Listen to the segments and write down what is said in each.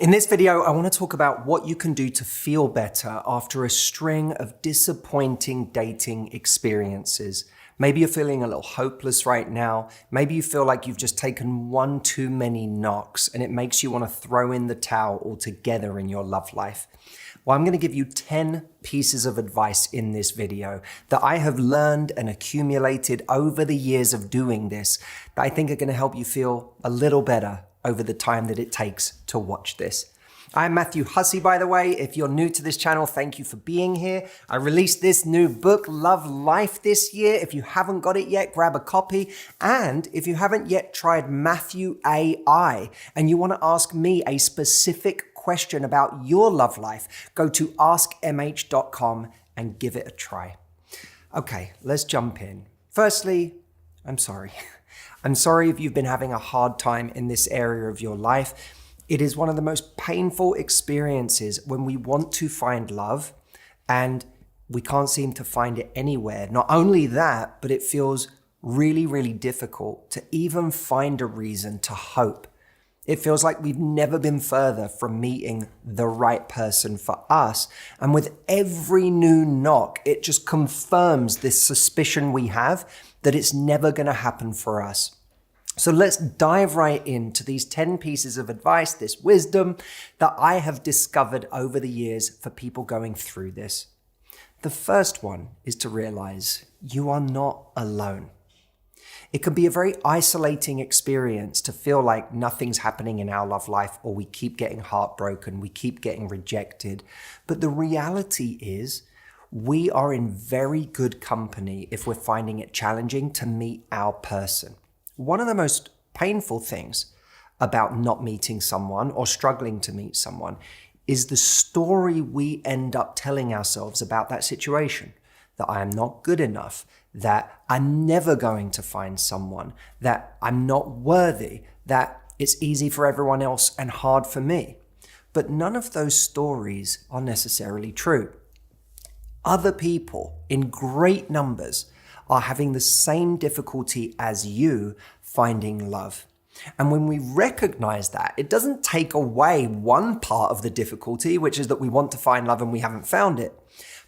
In this video, I want to talk about what you can do to feel better after a string of disappointing dating experiences. Maybe you're feeling a little hopeless right now. Maybe you feel like you've just taken one too many knocks and it makes you want to throw in the towel altogether in your love life. Well, I'm going to give you 10 pieces of advice in this video that I have learned and accumulated over the years of doing this that I think are going to help you feel a little better over the time that it takes to watch this. I'm Matthew Hussey, by the way. If you're new to this channel, thank you for being here. I released this new book, Love Life, this year. If you haven't got it yet, grab a copy. And if you haven't yet tried Matthew AI and you want to ask me a specific question about your love life, go to askmh.com and give it a try. Okay, let's jump in. Firstly, I'm sorry. I'm sorry if you've been having a hard time in this area of your life. It is one of the most painful experiences when we want to find love and we can't seem to find it anywhere. Not only that, but it feels really, really difficult to even find a reason to hope. It feels like we've never been further from meeting the right person for us. And with every new knock, it just confirms this suspicion we have that it's never going to happen for us. So let's dive right into these 10 pieces of advice, this wisdom that I have discovered over the years for people going through this. The first one is to realize you are not alone. It can be a very isolating experience to feel like nothing's happening in our love life, or we keep getting heartbroken, we keep getting rejected. But the reality is we are in very good company if we're finding it challenging to meet our person. One of the most painful things about not meeting someone or struggling to meet someone is the story we end up telling ourselves about that situation. That I am not good enough, that I'm never going to find someone, that I'm not worthy, that it's easy for everyone else and hard for me. But none of those stories are necessarily true. Other people in great numbers are having the same difficulty as you finding love. And when we recognize that, it doesn't take away one part of the difficulty, which is that we want to find love and we haven't found it.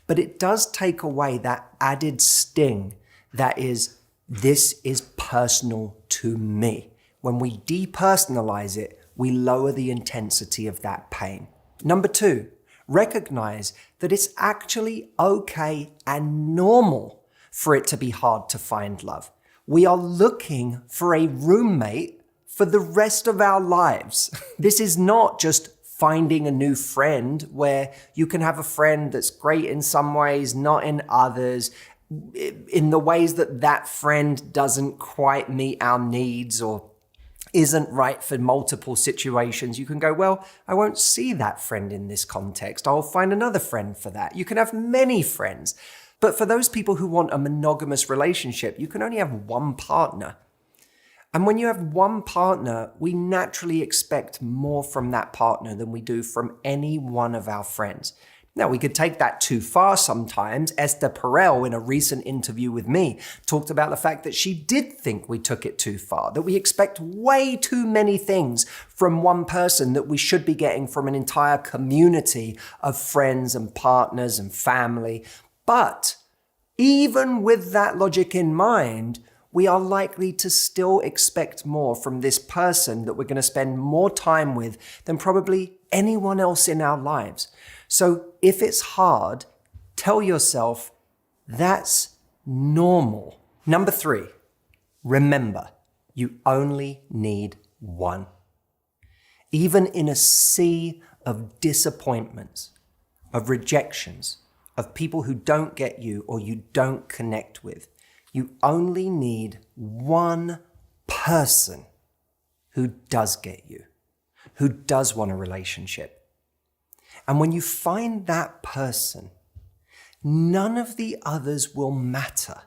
But it does take away that added sting that is, this is personal to me. When we depersonalize it, we lower the intensity of that pain. Number two, recognize that it's actually okay and normal for it to be hard to find love. We are looking for a roommate for the rest of our lives. This is not just finding a new friend where you can have a friend that's great in some ways, not in others, in the ways that that friend doesn't quite meet our needs or isn't right for multiple situations. You can go, well, I won't see that friend in this context. I'll find another friend for that. You can have many friends. But for those people who want a monogamous relationship, you can only have one partner. And when you have one partner, we naturally expect more from that partner than we do from any one of our friends. Now, we could take that too far sometimes. Esther Perel, in a recent interview with me, talked about the fact that she did think we took it too far, that we expect way too many things from one person that we should be getting from an entire community of friends and partners and family. But even with that logic in mind, we are likely to still expect more from this person that we're going to spend more time with than probably anyone else in our lives. So if it's hard, tell yourself that's normal. Number three, remember, you only need one. Even in a sea of disappointments, of rejections, of people who don't get you or you don't connect with, you only need one person who does get you, who does want a relationship. And when you find that person, none of the others will matter.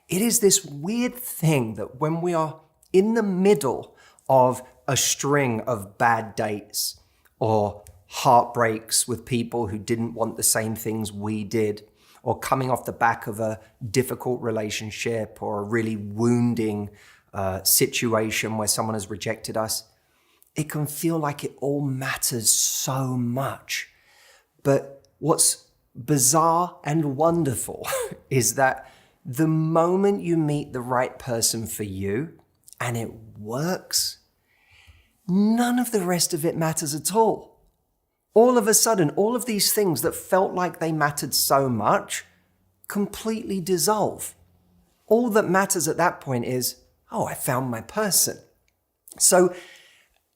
It is this weird thing that when we are in the middle of a string of bad dates or heartbreaks with people who didn't want the same things we did, or coming off the back of a difficult relationship or a really wounding situation where someone has rejected us, it can feel like it all matters so much. But what's bizarre and wonderful is that the moment you meet the right person for you and it works, none of the rest of it matters at all. All of a sudden, all of these things that felt like they mattered so much completely dissolve. All that matters at that point is, oh, I found my person. So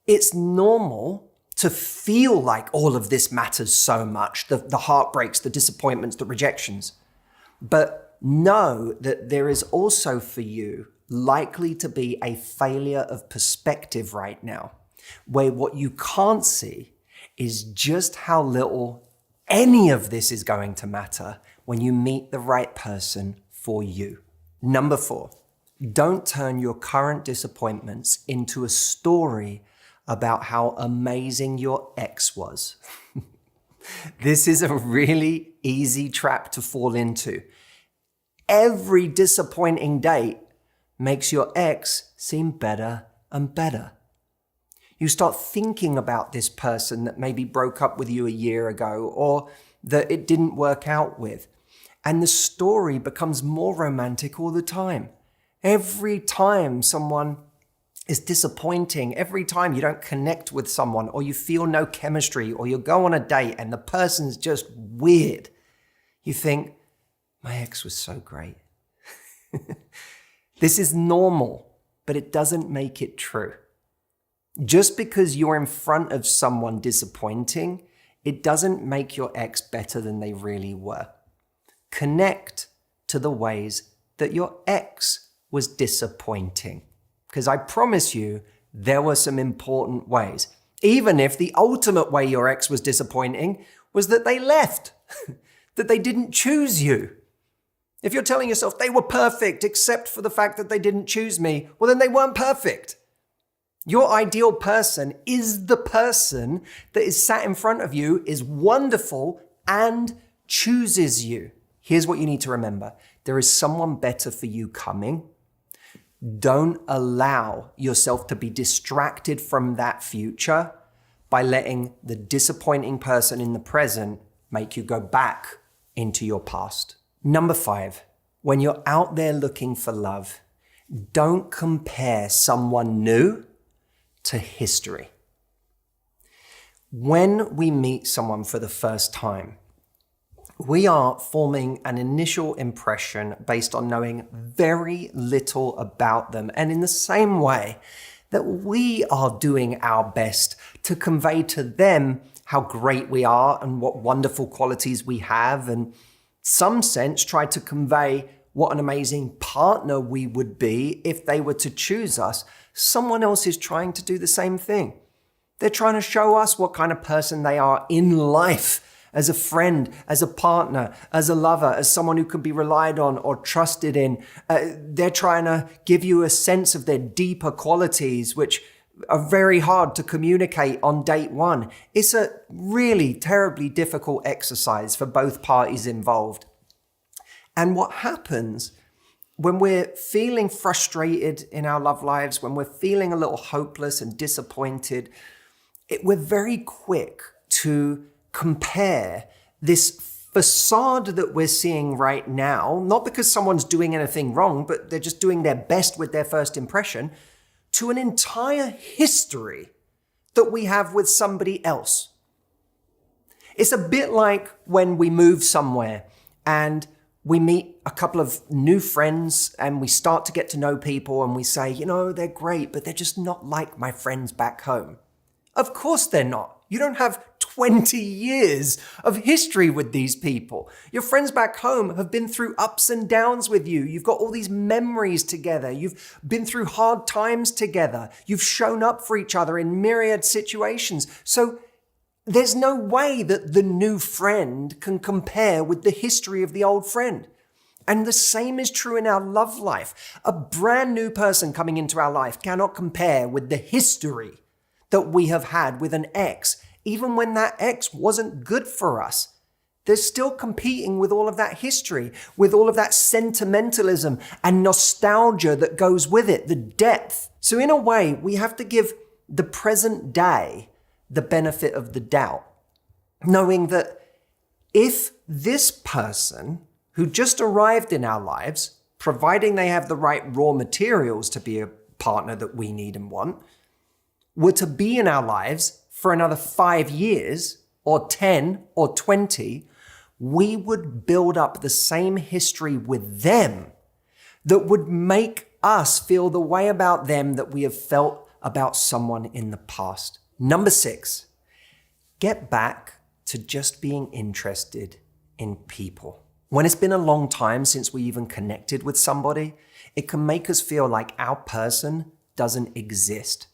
it's normal to feel like all of this matters so much, the heartbreaks, the disappointments, the rejections. But know that there is also for you likely to be a failure of perspective right now, where what you can't see is just how little any of this is going to matter when you meet the right person for you. Number 4, don't turn your current disappointments into a story about how amazing your ex was. This is a really easy trap to fall into. Every disappointing date makes your ex seem better and better. You start thinking about this person that maybe broke up with you a year ago or that it didn't work out with. And the story becomes more romantic all the time. Every time someone is disappointing, every time you don't connect with someone or you feel no chemistry or you go on a date and the person's just weird, you think, my ex was so great. This is normal, but it doesn't make it true. Just because you're in front of someone disappointing, it doesn't make your ex better than they really were. Connect to the ways that your ex was disappointing. Because I promise you, there were some important ways. Even if the ultimate way your ex was disappointing was that they left, that they didn't choose you. If you're telling yourself they were perfect except for the fact that they didn't choose me, well, then they weren't perfect. Your ideal person is the person that is sat in front of you, is wonderful, and chooses you. Here's what you need to remember. There is someone better for you coming. Don't allow yourself to be distracted from that future by letting the disappointing person in the present make you go back into your past. Number 5, when you're out there looking for love, don't compare someone new to history. When we meet someone for the first time, we are forming an initial impression based on knowing very little about them. And in the same way that we are doing our best to convey to them how great we are and what wonderful qualities we have, and some sense try to convey what an amazing partner we would be if they were to choose us, someone else is trying to do the same thing. They're trying to show us what kind of person they are in life, as a friend, as a partner, as a lover, as someone who can be relied on or trusted in. They're trying to give you a sense of their deeper qualities, which are very hard to communicate on date 1. It's a really terribly difficult exercise for both parties involved. And what happens when we're feeling frustrated in our love lives, when we're feeling a little hopeless and disappointed, we're very quick to compare this facade that we're seeing right now, not because someone's doing anything wrong, but they're just doing their best with their first impression, to an entire history that we have with somebody else. It's a bit like when we move somewhere and we meet a couple of new friends and we start to get to know people and we say, you know, they're great, but they're just not like my friends back home. Of course they're not. You don't have 20 years of history with these people. Your friends back home have been through ups and downs with you. You've got all these memories together. You've been through hard times together. You've shown up for each other in myriad situations. So there's no way that the new friend can compare with the history of the old friend. And the same is true in our love life. A brand new person coming into our life cannot compare with the history that we have had with an ex, even when that ex wasn't good for us. They're still competing with all of that history, with all of that sentimentalism and nostalgia that goes with it, the depth. So in a way, we have to give the present day the benefit of the doubt, knowing that if this person who just arrived in our lives, providing they have the right raw materials to be a partner that we need and want, were to be in our lives for another 5 years or 10 or 20, we would build up the same history with them that would make us feel the way about them that we have felt about someone in the past. Number 6, get back to just being interested in people. When it's been a long time since we even connected with somebody, it can make us feel like our person doesn't exist.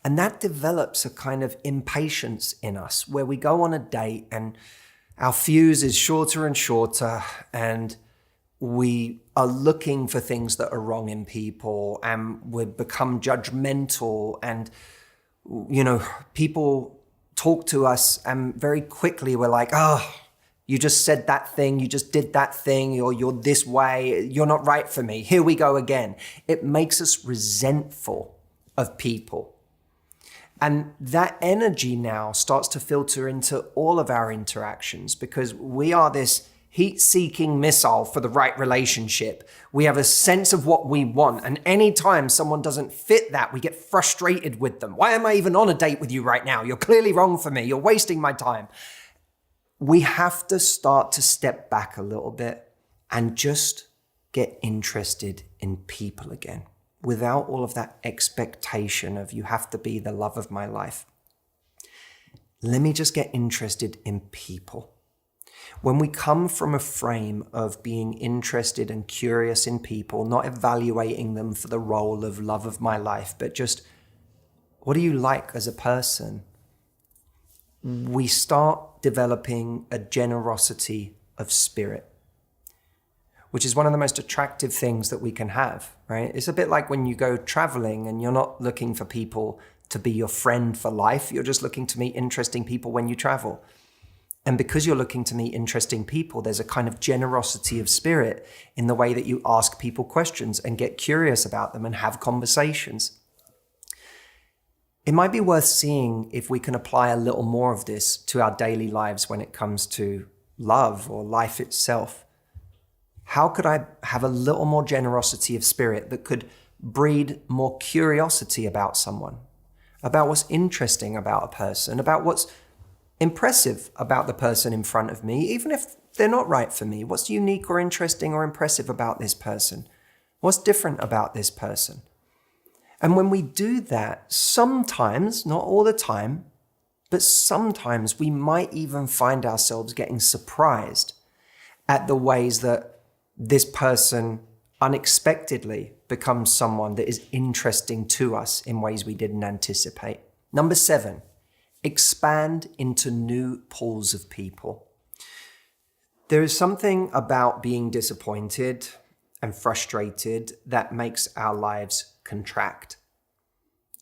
And that develops a kind of impatience in us where we go on a date and our fuse is shorter and shorter, and we are looking for things that are wrong in people, and we become judgmental, and people talk to us and very quickly we're like, oh, you just said that thing, you just did that thing, or you're this way, you're not right for me, here we go again. It makes us resentful of people. And that energy now starts to filter into all of our interactions because we are this heat-seeking missile for the right relationship. We have a sense of what we want. And anytime someone doesn't fit that, we get frustrated with them. Why am I even on a date with you right now? You're clearly wrong for me. You're wasting my time. We have to start to step back a little bit and just get interested in people again, without all of that expectation of you have to be the love of my life. Let me just get interested in people. When we come from a frame of being interested and curious in people, not evaluating them for the role of love of my life, but just what do you like as a person? We start developing a generosity of spirit, which is one of the most attractive things that we can have, right? It's a bit like when you go traveling and you're not looking for people to be your friend for life. You're just looking to meet interesting people when you travel. And because you're looking to meet interesting people, there's a kind of generosity of spirit in the way that you ask people questions and get curious about them and have conversations. It might be worth seeing if we can apply a little more of this to our daily lives when it comes to love or life itself. How could I have a little more generosity of spirit that could breed more curiosity about someone, about what's interesting about a person, about what's impressive about the person in front of me, even if they're not right for me? What's unique or interesting or impressive about this person? What's different about this person? And when we do that, sometimes, not all the time, but sometimes we might even find ourselves getting surprised at the ways that this person unexpectedly becomes someone that is interesting to us in ways we didn't anticipate. Number 7, expand into new pools of people. There is something about being disappointed and frustrated that makes our lives contract.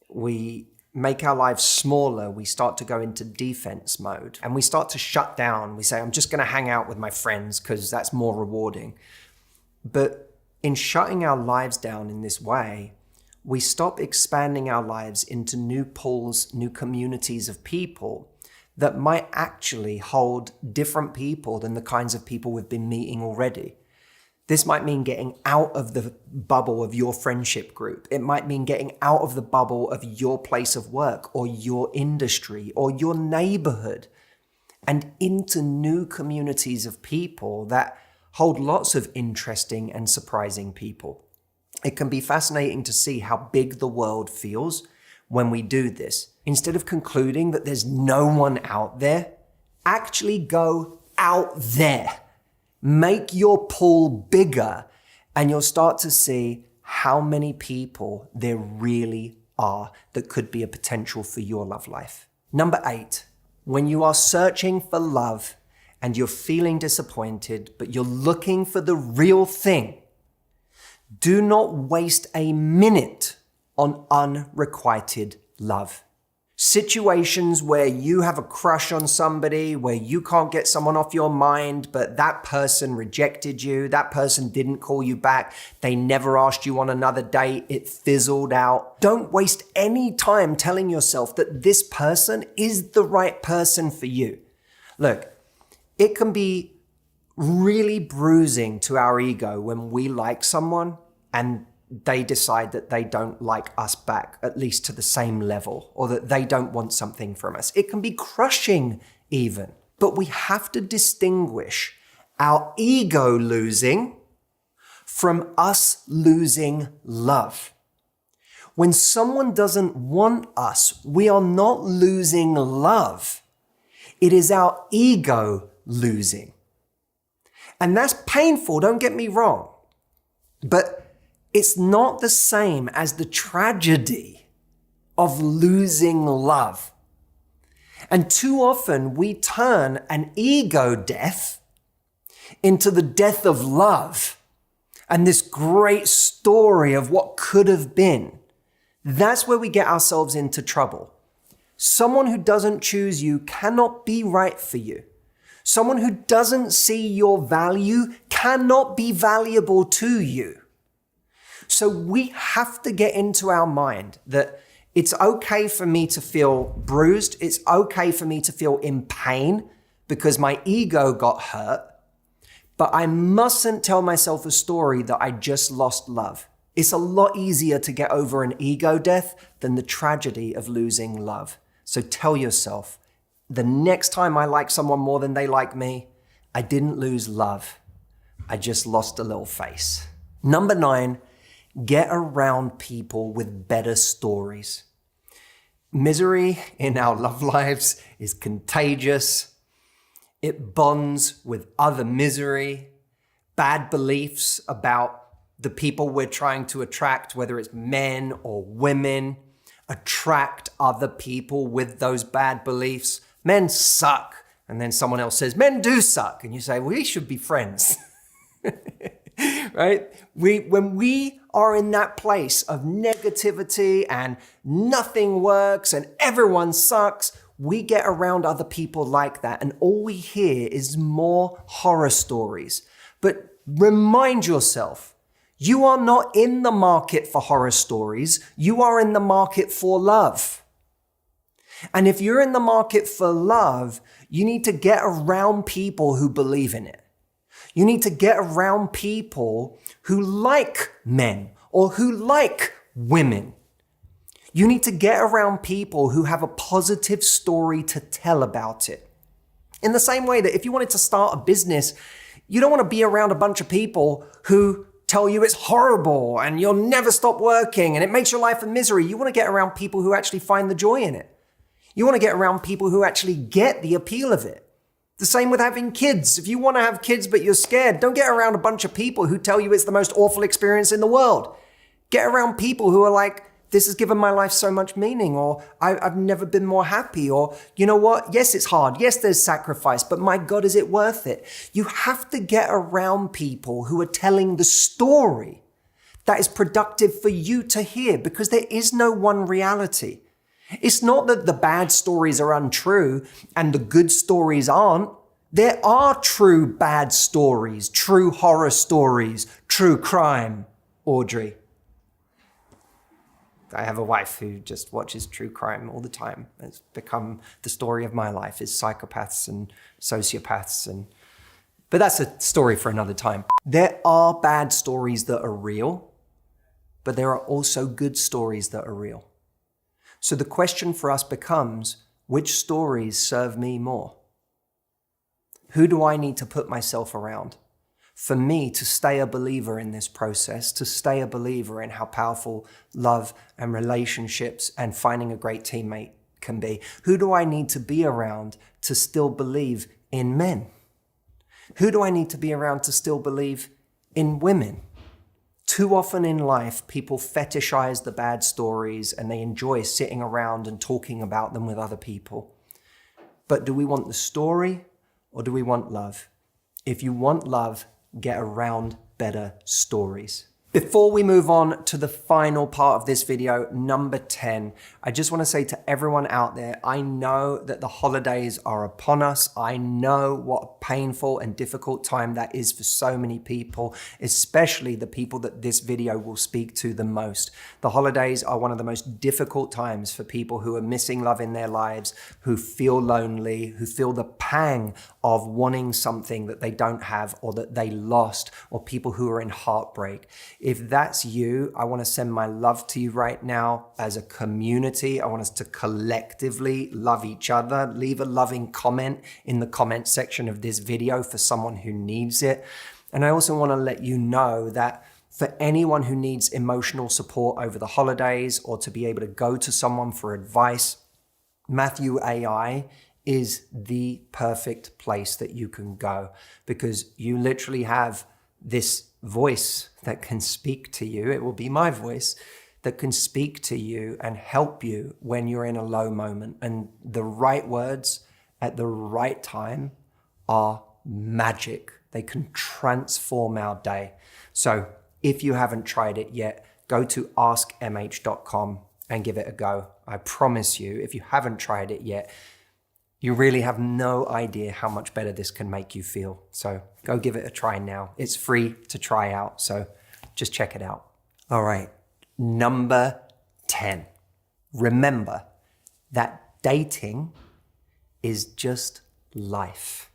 We make our lives smaller. We start to go into defense mode and we start to shut down. We say, I'm just going to hang out with my friends because that's more rewarding. But in shutting our lives down in this way, we stop expanding our lives into new pools, new communities of people that might actually hold different people than the kinds of people we've been meeting already. This might mean getting out of the bubble of your friendship group. It might mean getting out of the bubble of your place of work or your industry or your neighborhood and into new communities of people that hold lots of interesting and surprising people. It can be fascinating to see how big the world feels when we do this. Instead of concluding that there's no one out there, actually go out there. Make your pool bigger and you'll start to see how many people there really are that could be a potential for your love life. Number 8, when you are searching for love and you're feeling disappointed, but you're looking for the real thing, do not waste a minute on unrequited love. Situations where you have a crush on somebody, where you can't get someone off your mind, but that person rejected you, that person didn't call you back, they never asked you on another date, it fizzled out. Don't waste any time telling yourself that this person is the right person for you. Look, it can be really bruising to our ego when we like someone and they decide that they don't like us back, at least to the same level, or that they don't want something from us. It can be crushing even. But we have to distinguish our ego losing from us losing love. When someone doesn't want us, we are not losing love. It is our ego losing. And that's painful, don't get me wrong. But it's not the same as the tragedy of losing love. And too often we turn an ego death into the death of love and this great story of what could have been. That's where we get ourselves into trouble. Someone who doesn't choose you cannot be right for you. Someone who doesn't see your value cannot be valuable to you. So we have to get into our mind that it's okay for me to feel bruised. It's okay for me to feel in pain because my ego got hurt. But I mustn't tell myself a story that I just lost love. It's a lot easier to get over an ego death than the tragedy of losing love. So tell yourself, the next time I like someone more than they like me, I didn't lose love. I just lost a little face. Number 9, get around people with better stories. Misery in our love lives is contagious. It bonds with other misery. Bad beliefs about the people we're trying to attract, whether it's men or women, attract other people with those bad beliefs. Men suck. And then someone else says, men do suck. And you say, we should be friends. Right? When we are in that place of negativity and nothing works and everyone sucks, we get around other people like that. And all we hear is more horror stories. But remind yourself, you are not in the market for horror stories. You are in the market for love. And if you're in the market for love, you need to get around people who believe in it. You need to get around people who like men or who like women. You need to get around people who have a positive story to tell about it. In the same way that if you wanted to start a business, you don't want to be around a bunch of people who tell you it's horrible and you'll never stop working and it makes your life a misery. You want to get around people who actually find the joy in it. You want to get around people who actually get the appeal of it. The same with having kids. If you want to have kids but you're scared, don't get around a bunch of people who tell you it's the most awful experience in the world. Get around people who are like, this has given my life so much meaning, or I've never been more happy, or you know what? Yes, it's hard. Yes, there's sacrifice, but my God, is it worth it? You have to get around people who are telling the story that is productive for you to hear, because there is no one reality. It's not that the bad stories are untrue and the good stories aren't. There are true bad stories, true horror stories, true crime, Audrey. I have a wife who just watches true crime all the time. It's become the story of my life, is psychopaths and sociopaths. But that's a story for another time. There are bad stories that are real, but there are also good stories that are real. So the question for us becomes, which stories serve me more? Who do I need to put myself around for me to stay a believer in this process, to stay a believer in how powerful love and relationships and finding a great teammate can be? Who do I need to be around to still believe in men? Who do I need to be around to still believe in women? Too often in life, people fetishize the bad stories and they enjoy sitting around and talking about them with other people. But do we want the story or do we want love? If you want love, get around better stories. Before we move on to the final part of this video, number 10, I just want to say to everyone out there, I know that the holidays are upon us. I know what a painful and difficult time that is for so many people, especially the people that this video will speak to the most. The holidays are one of the most difficult times for people who are missing love in their lives, who feel lonely, who feel the pang of wanting something that they don't have or that they lost, or people who are in heartbreak. If that's you, I want to send my love to you right now. As a community, I want us to collectively love each other. Leave a loving comment in the comment section of this video for someone who needs it. And I also want to let you know that for anyone who needs emotional support over the holidays or to be able to go to someone for advice, MATHEW AI is the perfect place that you can go, because you literally have this voice that can speak to you. It will be my voice that can speak to you and help you when you're in a low moment. And the right words at the right time are magic. They can transform our day. So if you haven't tried it yet, go to askmh.com and give it a go. I promise you, if you haven't tried it yet, you really have no idea how much better this can make you feel. So go give it a try now. It's free to try out, so just check it out. All right, number 10. Remember that dating is just life.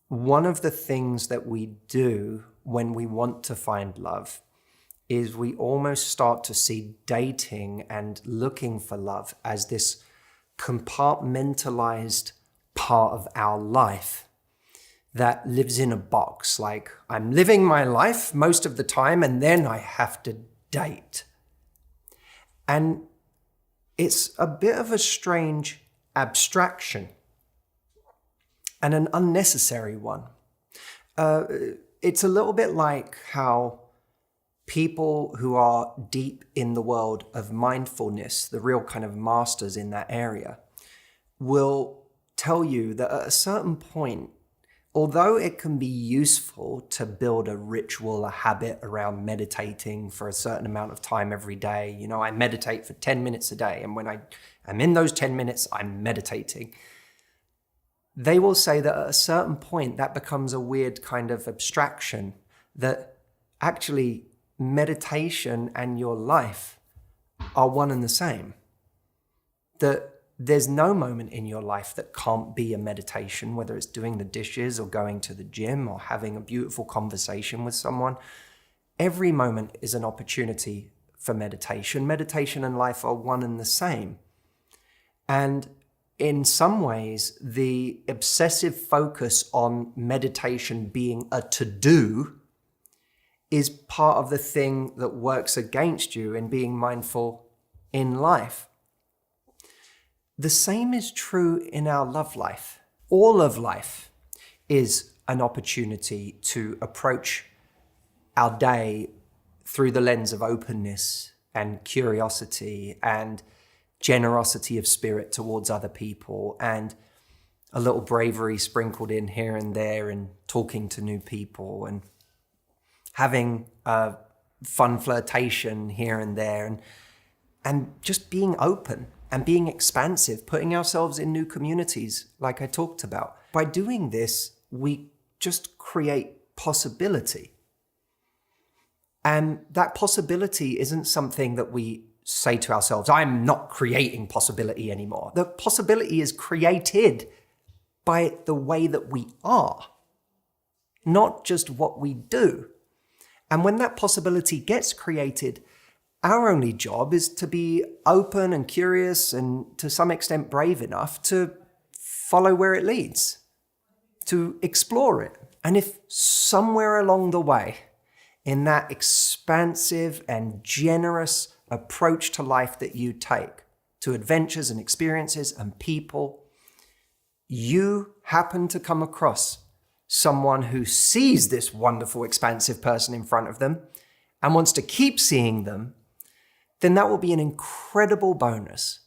One of the things that we do when we want to find love is we almost start to see dating and looking for love as this compartmentalized part of our life that lives in a box. Like, I'm living my life most of the time and then I have to date. And it's a bit of a strange abstraction and an unnecessary one. It's a little bit like how people who are deep in the world of mindfulness, the real kind of masters in that area, will tell you that at a certain point, although it can be useful to build a ritual, a habit around meditating for a certain amount of time every day, you know, I meditate for 10 minutes a day, and when I'm in those 10 minutes, I'm meditating. They will say that at a certain point, that becomes a weird kind of abstraction, that actually meditation and your life are one and the same. That there's no moment in your life that can't be a meditation, whether it's doing the dishes or going to the gym or having a beautiful conversation with someone. Every moment is an opportunity for meditation. Meditation and life are one and the same. And in some ways, the obsessive focus on meditation being a to-do is part of the thing that works against you in being mindful in life. The same is true in our love life. All of life is an opportunity to approach our day through the lens of openness and curiosity and generosity of spirit towards other people, and a little bravery sprinkled in here and there, and talking to new people, and having a fun flirtation here and there, and just being open and being expansive, putting ourselves in new communities like I talked about. By doing this, we just create possibility. And that possibility isn't something that we say to ourselves, I'm not creating possibility anymore. The possibility is created by the way that we are, not just what we do. And when that possibility gets created, our only job is to be open and curious and to some extent brave enough to follow where it leads, to explore it. And if somewhere along the way, in that expansive and generous approach to life that you take, to adventures and experiences and people, you happen to come across someone who sees this wonderful, expansive person in front of them and wants to keep seeing them, then that will be an incredible bonus.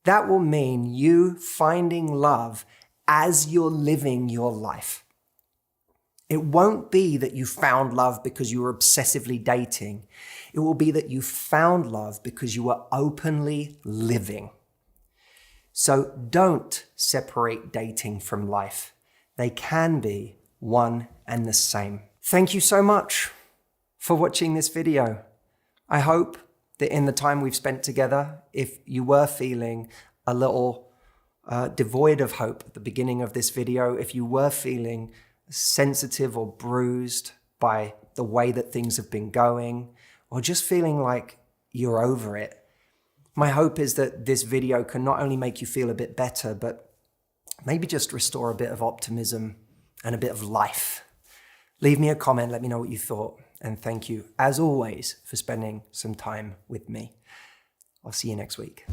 That will mean you finding love as you're living your life. It won't be that you found love because you were obsessively dating. It will be that you found love because you were openly living. So don't separate dating from life. They can be one and the same. Thank you so much for watching this video. I hope that in the time we've spent together, if you were feeling a little devoid of hope at the beginning of this video, if you were feeling sensitive or bruised by the way that things have been going, or just feeling like you're over it, my hope is that this video can not only make you feel a bit better, but maybe just restore a bit of optimism and a bit of life. Leave me a comment, let me know what you thought, and thank you, as always, for spending some time with me. I'll see you next week.